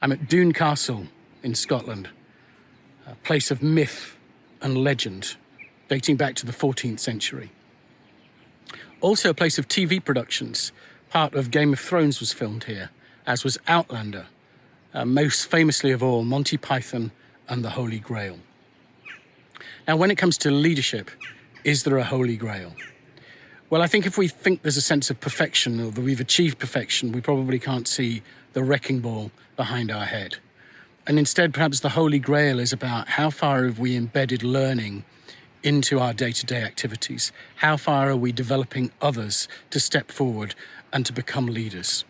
I'm at Doune Castle in Scotland, a place of myth and legend dating back to the 14th century. Also a place of TV productions. Part of Game of Thrones was filmed here, as was Outlander, most famously of all, Monty Python and the Holy Grail. Now, when it comes to leadership, is there a Holy Grail? Well, I think if we think there's a sense of perfection or that we've achieved perfection, we probably can't see the wrecking ball behind our head. And instead, perhaps the Holy Grail is about how far have we embedded learning into our day-to-day activities? How far are we developing others to step forward and to become leaders?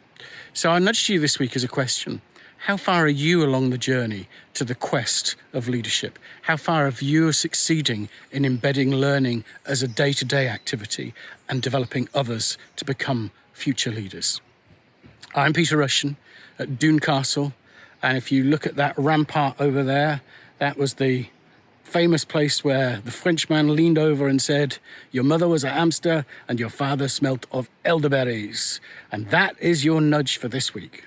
So I nudged you this week as a question. How far are you along the journey to the quest of leadership? How far have you succeeding in embedding learning as a day-to-day activity and developing others to become future leaders? I'm Peter Russian at Doune Castle, and if you look at that rampart over there, that was the famous place where the Frenchman leaned over and said, "Your mother was a hamster and your father smelt of elderberries." And that is your nudge for this week.